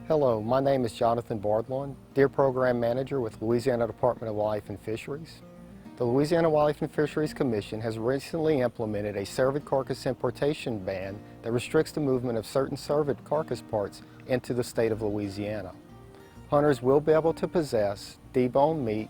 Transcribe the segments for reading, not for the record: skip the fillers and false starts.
Hello, my name is Jonathan Bardlawn, Deer Program Manager with Louisiana Department of Wildlife and Fisheries. The Louisiana Wildlife and Fisheries Commission has recently implemented a cervid carcass importation ban that restricts the movement of certain cervid carcass parts into the state of Louisiana. Hunters will be able to possess deboned meat,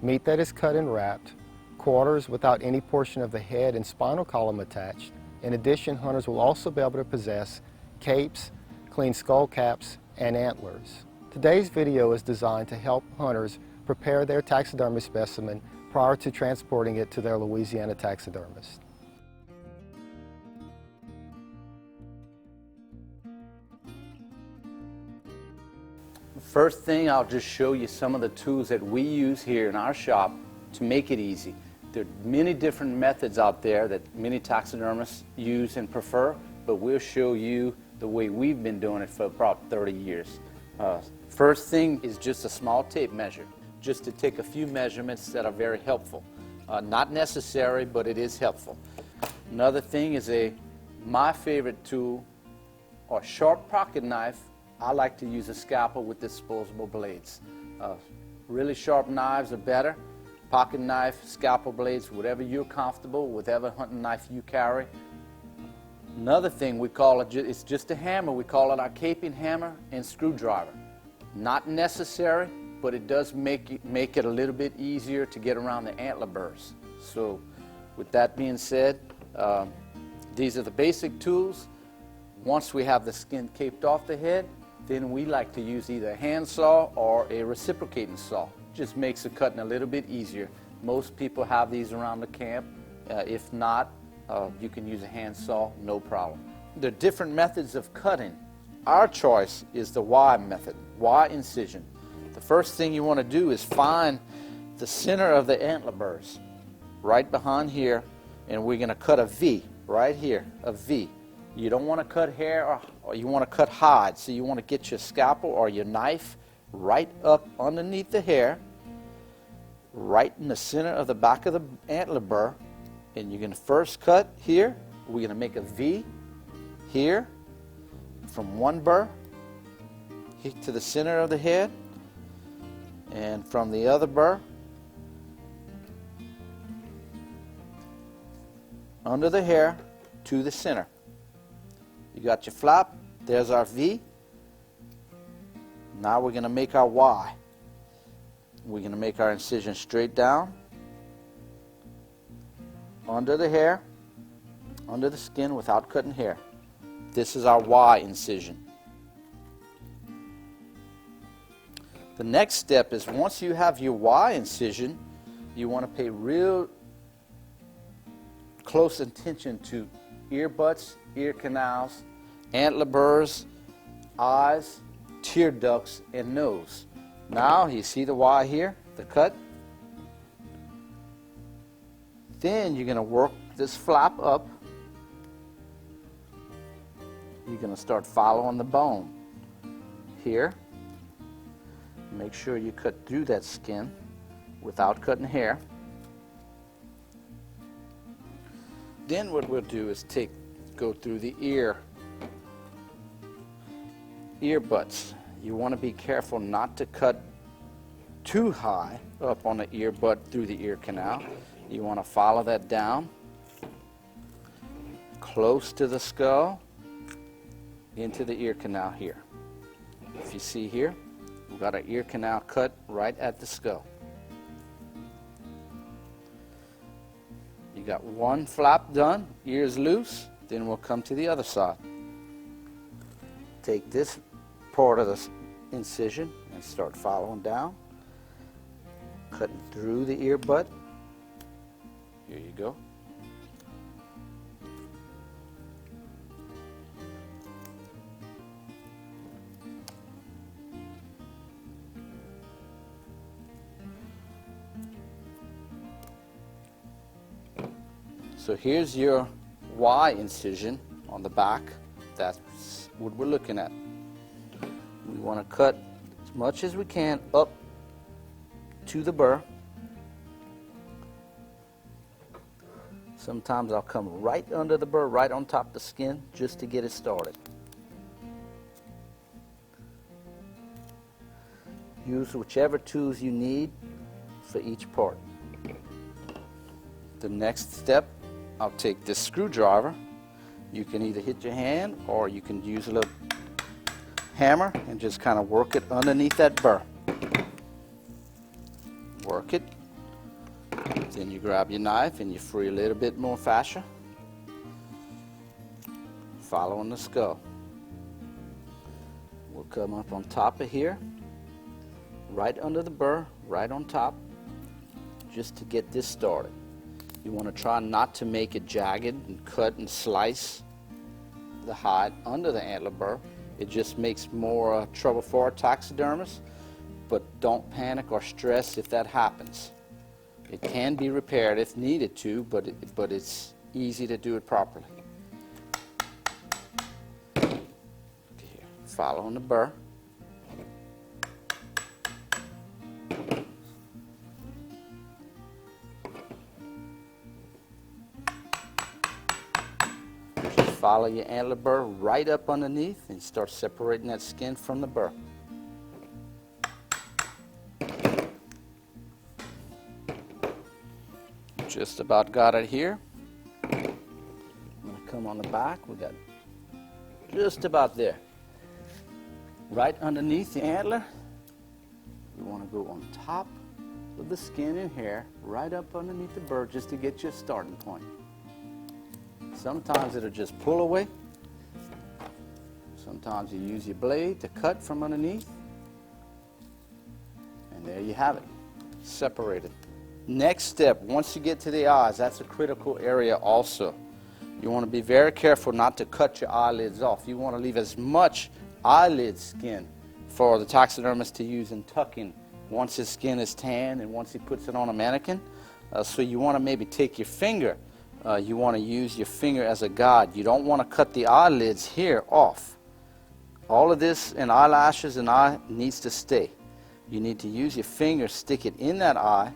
meat that is cut and wrapped, quarters without any portion of the head and spinal column attached. In addition, hunters will also be able to possess capes, clean skull caps, and antlers. Today's video is designed to help hunters prepare their taxidermy specimen prior to transporting it to their Louisiana taxidermist. First thing, I'll just show you some of the tools that we use here in our shop to make it easy. There are many different methods out there that many taxidermists use and prefer, but we'll show you the way we've been doing it for about 30 years. First thing is just a small tape measure, just to take a few measurements that are very helpful. Not necessary, but it is helpful. Another thing is my favorite tool, a sharp pocket knife. I like to use a scalpel with disposable blades. Really sharp knives are better. Pocket knife, scalpel blades, whatever you're comfortable, whatever hunting knife you carry. Another thing we call it, it's just a hammer. We call it our caping hammer and screwdriver. Not necessary, but it does make it a little bit easier to get around the antler burrs. So with that being said, these are the basic tools. Once we have the skin caped off the head, then we like to use either a hand saw or a reciprocating saw. Just makes the cutting a little bit easier. Most people have these around the camp. If not, you can use a hand saw, no problem. There are different methods of cutting. Our choice is the Y method, Y incision. The first thing you want to do is find the center of the antler burrs, right behind here, and we're going to cut a V right here, a V. You don't want to cut hair or you want to cut hide, so you want to get your scalpel or your knife right up underneath the hair, right in the center of the back of the antler burr. And you're going to first cut here. We're going to make a V here from one burr to the center of the head, and from the other burr under the hair to the center. You got your flap. There's our V. Now we're going to make our Y. We're going to make our incision straight down under the hair, under the skin without cutting hair. This is our Y incision. The next step is, once you have your Y incision, you want to pay real close attention to ear butts, ear canals, antler burrs, eyes, tear ducts, and nose. Now you see the Y here, the cut. Then you're going to work this flap up. You're going to start following the bone here. Make sure you cut through that skin without cutting hair. Then what we'll do is go through the ear butts. You want to be careful not to cut too high up on the ear butt through the ear canal. You want to follow that down close to the skull into the ear canal here. If you see here, we've got our ear canal cut right at the skull. You got one flap done, ears loose, then we'll come to the other side. Take this part of the incision and start following down, cutting through the ear butt. Here you go. So here's your Y incision on the back. That's what we're looking at. We want to cut as much as we can up to the burr. Sometimes I'll come right under the burr, right on top of the skin, just to get it started. Use whichever tools you need for each part. The next step, I'll take this screwdriver. You can either hit your hand or you can use a little hammer and just kind of work it underneath that burr. Work it. Then you grab your knife and you free a little bit more fascia. Following the skull. We'll come up on top of here, right under the burr, right on top, just to get this started. You want to try not to make it jagged and cut and slice the hide under the antler burr. It just makes more trouble for a taxidermist, but don't panic or stress if that happens. It can be repaired if needed to, but it's easy to do it properly. Here, following the burr. Follow your antler burr right up underneath and start separating that skin from the burr. Just about got it here. I'm going to come on the back. We got just about there. Right underneath the antler, you want to go on top of the skin and hair, right up underneath the burr just to get your starting point. Sometimes it'll just pull away. Sometimes you use your blade to cut from underneath. And there you have it, separated. Next step, once you get to the eyes, that's a critical area also. You want to be very careful not to cut your eyelids off. You want to leave as much eyelid skin for the taxidermist to use in tucking once his skin is tan and once he puts it on a mannequin. So you want to maybe take your finger. You want to use your finger as a guide. You don't want to cut the eyelids here off. All of this and eyelashes and eye needs to stay. You need to use your finger, stick it in that eye,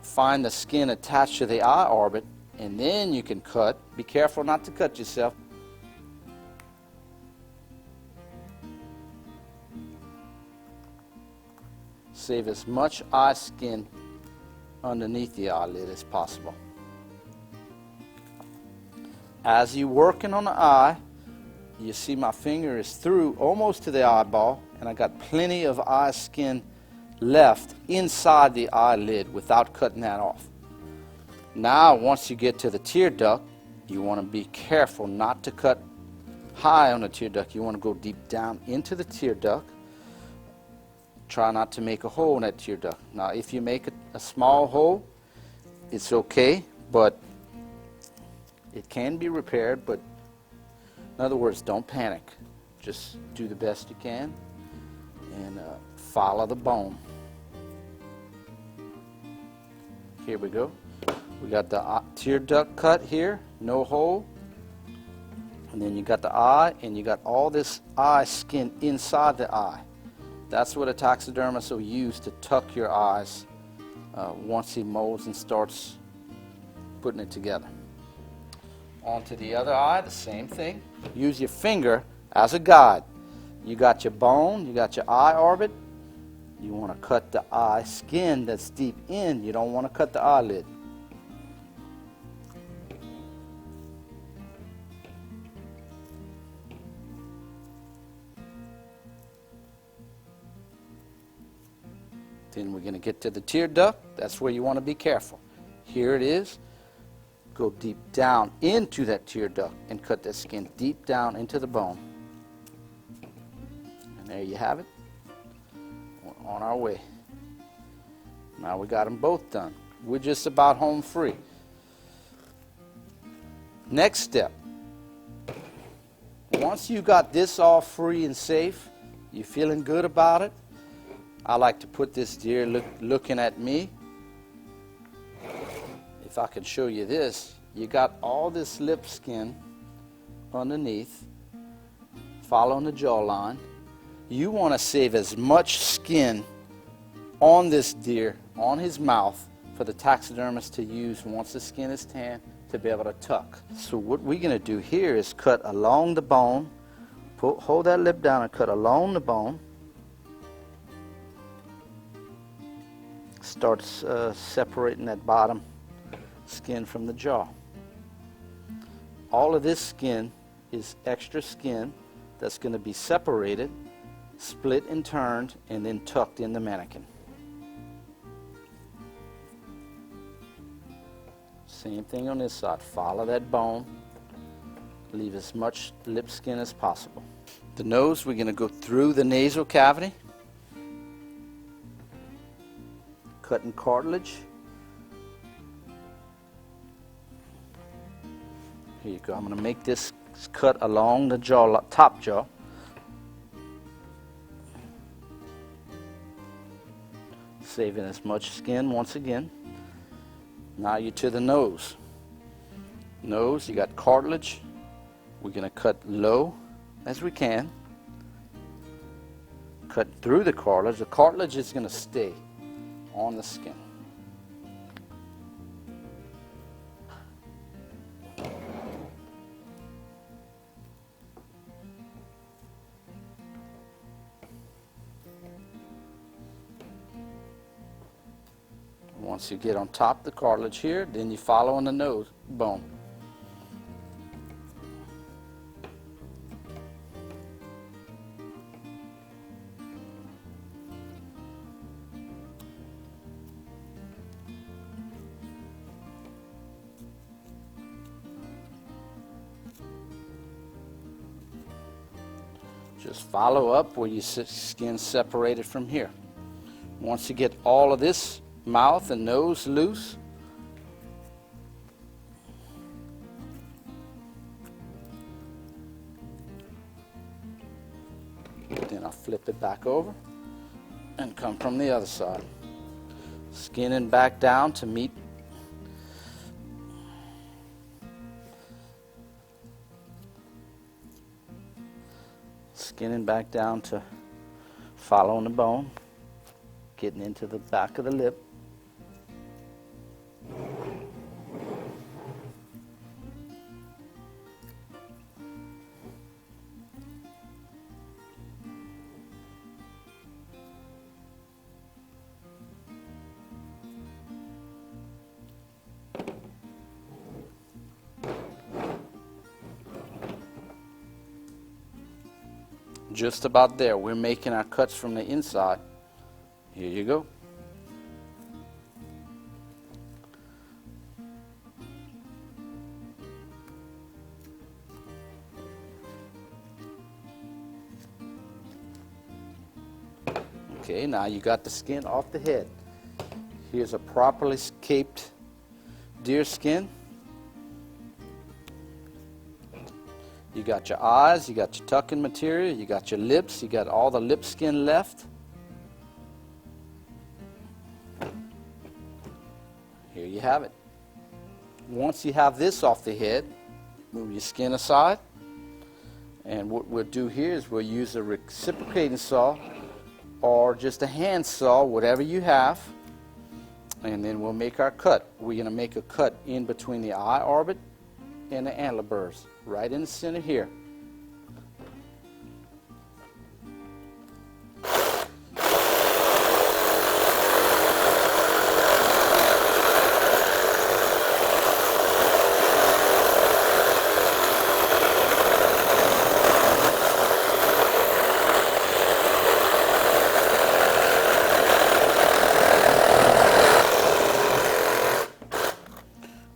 find the skin attached to the eye orbit, and then you can cut. Be careful not to cut yourself. Save as much eye skin underneath the eyelid as possible. As you're working on the eye, you see my finger is through almost to the eyeball, and I got plenty of eye skin left inside the eyelid without cutting that off. Now, once you get to the tear duct, you want to be careful not to cut high on the tear duct. You want to go deep down into the tear duct. Try not to make a hole in that tear duct. Now, if you make a small hole, it's okay, but it can be repaired. But in other words, don't panic. Just do the best you can and follow the bone. Here we go. We got the tear duct cut here, no hole. And then you got the eye, and you got all this eye skin inside the eye. That's what a taxidermist will use to tuck your eyes once he molds and starts putting it together. On to the other eye, the same thing. Use your finger as a guide. You got your bone, you got your eye orbit. You want to cut the eye skin that's deep in. You don't want to cut the eyelid. Then we're going to get to the tear duct. That's where you want to be careful. Here it is. Go deep down into that tear duct and cut that skin deep down into the bone. And there you have it. We're on our way. Now we got them both done. We're just about home free. Next step. Once you got this all free and safe, you're feeling good about it, I like to put this deer looking at me. If I can show you this, you got all this lip skin underneath, following the jawline. You want to save as much skin on this deer, on his mouth, for the taxidermist to use once the skin is tan to be able to tuck. So what we're going to do here is cut along the bone, hold that lip down and cut along the bone. starts separating that bottom skin from the jaw. All of this skin is extra skin that's going to be separated, split and turned, and then tucked in the mannequin. Same thing on this side. Follow that bone. Leave as much lip skin as possible. The nose, we're going to go through the nasal cavity, cutting cartilage. Here you go. I'm going to make this cut along the jaw, top jaw. Saving as much skin once again. Now you're to the nose. Nose, you got cartilage. We're going to cut low as we can. Cut through the cartilage. The cartilage is going to stay on the skin. Once you get on top of the cartilage here, then you follow on the nose bone. Just follow up where your skin separated from here. Once you get all of this mouth and nose loose, then I'll flip it back over and come from the other side. Skinning back down to meet following the bone, getting into the back of the lip. Just about there. We're making our cuts from the inside. Here you go. Okay, now you got the skin off the head. Here's a properly caped deer skin. You got your eyes, you got your tucking material, you got your lips, you got all the lip skin left. Here you have it. Once you have this off the head, move your skin aside. And what we'll do here is we'll use a reciprocating saw or just a hand saw, whatever you have. And then we'll make our cut. We're going to make a cut in between the eye orbit and the antler burrs, right in the center here.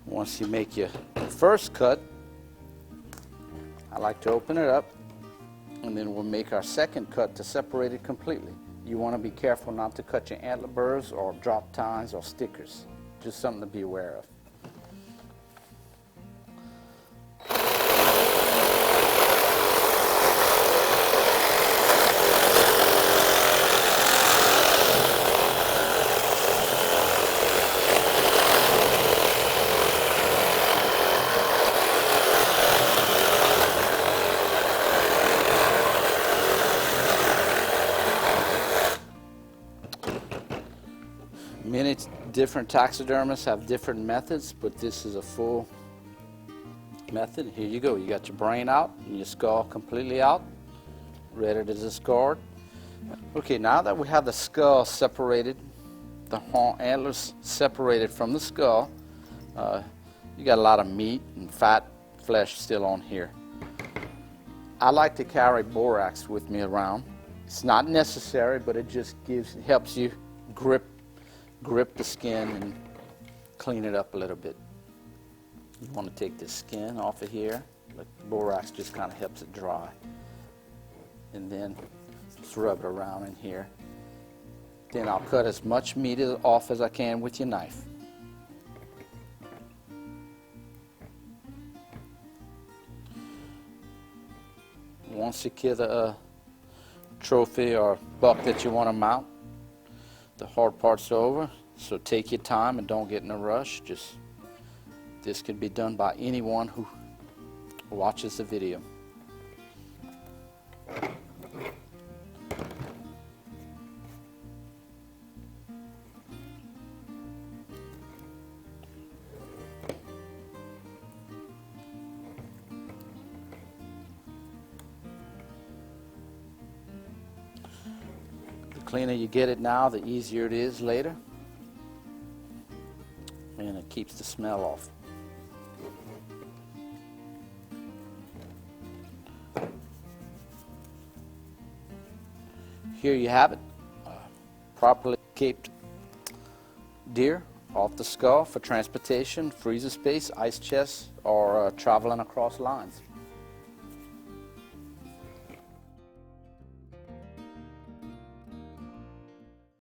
Once you make your first cut, I like to open it up, and then we'll make our second cut to separate it completely. You want to be careful not to cut your antler burrs or drop tines or stickers. Just something to be aware of. Many different taxidermists have different methods, but this is a full method. Here you go. You got your brain out and your skull completely out, ready to discard. Okay, now that we have the skull separated the antlers separated from the skull. You got a lot of meat and fat flesh still on here. I like to carry borax with me around. It's not necessary, but it just helps you grip the skin and clean it up a little bit. You want to take the skin off of here. The borax just kind of helps it dry. And then just rub it around in here. Then I'll cut as much meat off as I can with your knife. Once you kill the trophy or buck that you want to mount, the hard part's over, so take your time and don't get in a rush. This can be done by anyone who watches the video. The cleaner you get it now, the easier it is later, and it keeps the smell off. Here you have it, properly caped deer off the skull for transportation, freezer space, ice chest, or traveling across lines.